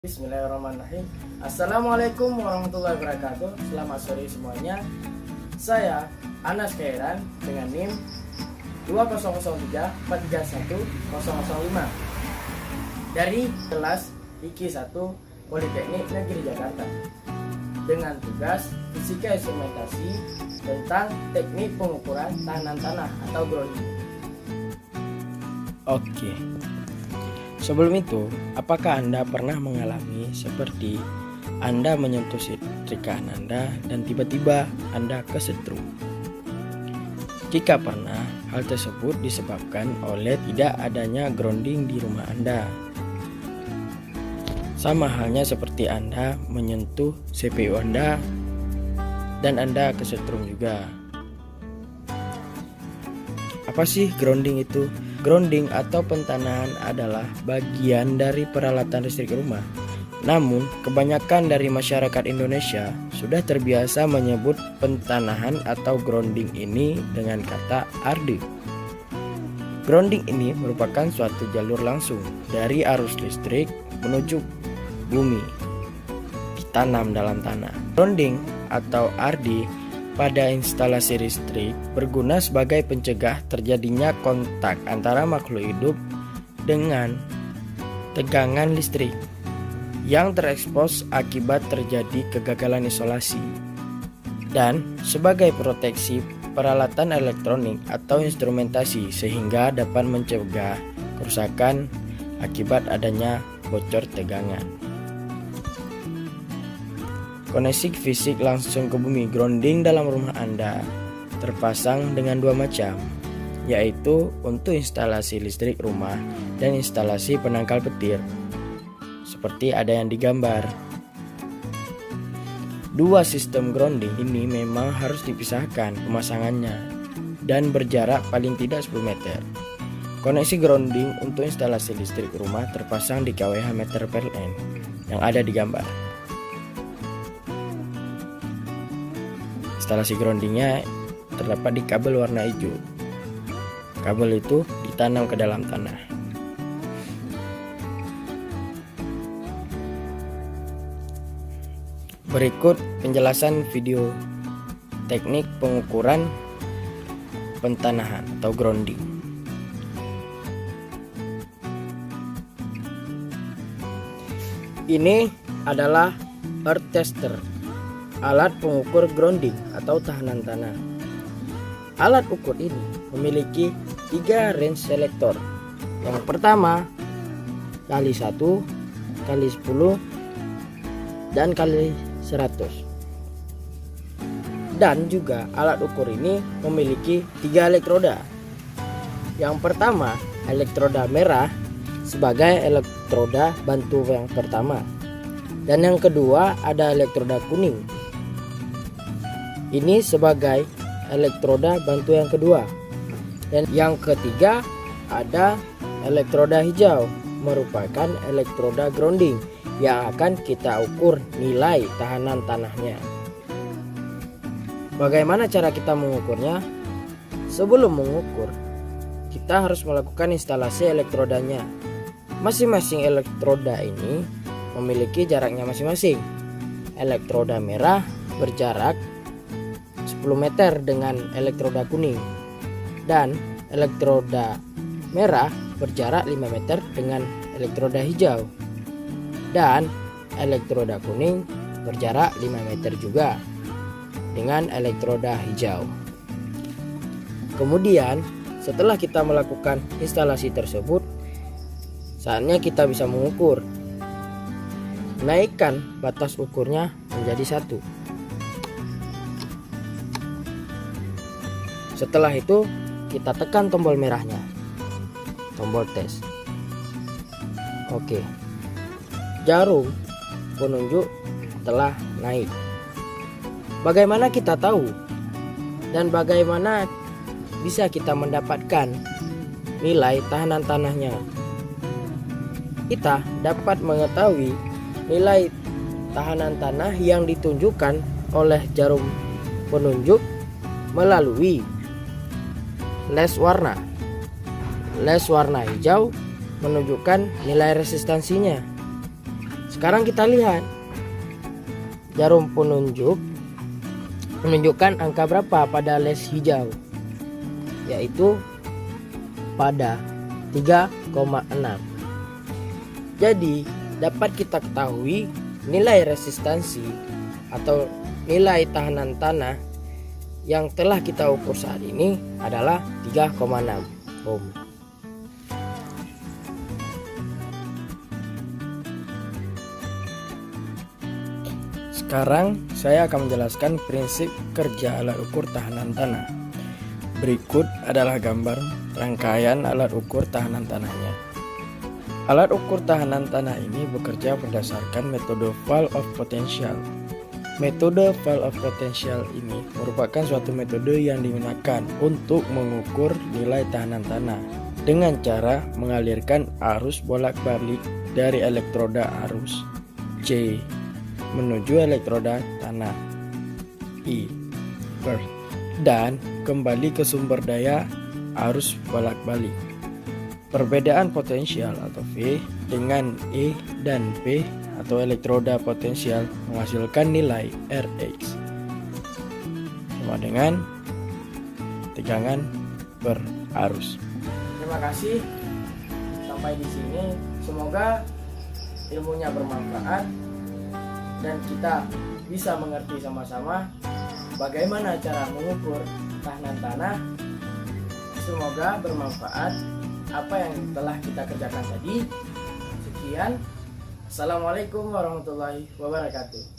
Bismillahirrahmanirrahim. Assalamualaikum warahmatullahi wabarakatuh. Selamat sore semuanya. Saya Anas Khairan dengan NIM 2003431 dari kelas IKI 1 Politeknik Negeri Jakarta dengan tugas fisika instrumentasi tentang teknik pengukuran tahanan tanah atau grounding. Oke. Sebelum itu, apakah Anda pernah mengalami seperti Anda menyentuh setrika Anda dan tiba-tiba Anda kesetrum? Jika pernah, hal tersebut disebabkan oleh tidak adanya grounding di rumah Anda. Sama halnya seperti Anda menyentuh CPU Anda dan Anda kesetrum juga. Apa sih grounding itu? Grounding atau pentanahan adalah bagian dari peralatan listrik rumah. Namun, kebanyakan dari masyarakat Indonesia sudah terbiasa menyebut pentanahan atau grounding ini dengan kata ardi. Grounding ini merupakan suatu jalur langsung dari arus listrik menuju bumi, ditanam dalam tanah. Grounding atau ardi pada instalasi listrik berguna sebagai pencegah terjadinya kontak antara makhluk hidup dengan tegangan listrik yang terekspos akibat terjadi kegagalan isolasi, dan sebagai proteksi peralatan elektronik atau instrumentasi sehingga dapat mencegah kerusakan akibat adanya bocor tegangan. Koneksi fisik langsung ke bumi. Grounding dalam rumah Anda terpasang dengan dua macam, yaitu untuk instalasi listrik rumah dan instalasi penangkal petir, seperti ada yang digambar. Dua sistem grounding ini memang harus dipisahkan pemasangannya dan berjarak paling tidak 10 meter. Koneksi grounding untuk instalasi listrik rumah terpasang di kWh meter PLN yang ada di gambar. Instalasi groundingnya terdapat di kabel warna hijau. Kabel itu ditanam ke dalam tanah. Berikut penjelasan video teknik pengukuran pentanahan atau grounding. Ini adalah earth tester, alat pengukur grounding atau tahanan tanah. Alat ukur ini memiliki 3 range selector. Yang pertama kali 1, kali 10, dan kali 100. Dan juga alat ukur ini memiliki 3 elektroda. Yang pertama, elektroda merah sebagai elektroda bantu yang pertama. Dan yang kedua ada elektroda kuning. Ini sebagai elektroda bantu yang kedua. Dan yang ketiga ada elektroda hijau, merupakan elektroda grounding yang akan kita ukur nilai tahanan tanahnya. Bagaimana cara kita mengukurnya? Sebelum mengukur, kita harus melakukan instalasi elektrodanya. Masing-masing elektroda ini memiliki jaraknya masing-masing. Elektroda merah berjarak 10 meter dengan elektroda kuning, dan elektroda merah berjarak 5 meter dengan elektroda hijau, dan elektroda kuning berjarak 5 meter juga dengan elektroda hijau. Kemudian setelah kita melakukan instalasi tersebut, saatnya kita bisa mengukur. Naikkan batas ukurnya menjadi 1. Setelah itu kita tekan tombol merahnya, tombol tes. Oke, jarum penunjuk telah naik. Bagaimana kita tahu dan bagaimana bisa kita mendapatkan nilai tahanan tanahnya? Kita dapat mengetahui nilai tahanan tanah yang ditunjukkan oleh jarum penunjuk melalui les warna. Les warna hijau menunjukkan nilai resistansinya. Sekarang kita lihat jarum penunjuk menunjukkan angka berapa pada les hijau, yaitu pada 3,6. Jadi dapat kita ketahui nilai resistansi atau nilai tahanan tanah yang telah kita ukur saat ini adalah 3,6 ohm. Sekarang saya akan menjelaskan prinsip kerja alat ukur tahanan tanah. Berikut adalah gambar rangkaian alat ukur tahanan tanahnya. Alat ukur tahanan tanah ini bekerja berdasarkan metode Valve of Potential. Metode Valve of Potential ini merupakan suatu metode yang digunakan untuk mengukur nilai tahanan tanah dengan cara mengalirkan arus bolak-balik dari elektroda arus C menuju elektroda tanah I dan kembali ke sumber daya arus bolak-balik. Perbedaan potensial atau V dengan E dan P atau elektroda potensial menghasilkan nilai Rx sama dengan tegangan per arus. Terima kasih. Sampai di sini. Semoga ilmunya bermanfaat dan kita bisa mengerti sama-sama bagaimana cara mengukur tahanan tanah. Semoga bermanfaat apa yang telah kita kerjakan tadi. Sekian. Assalamualaikum warahmatullahi wabarakatuh.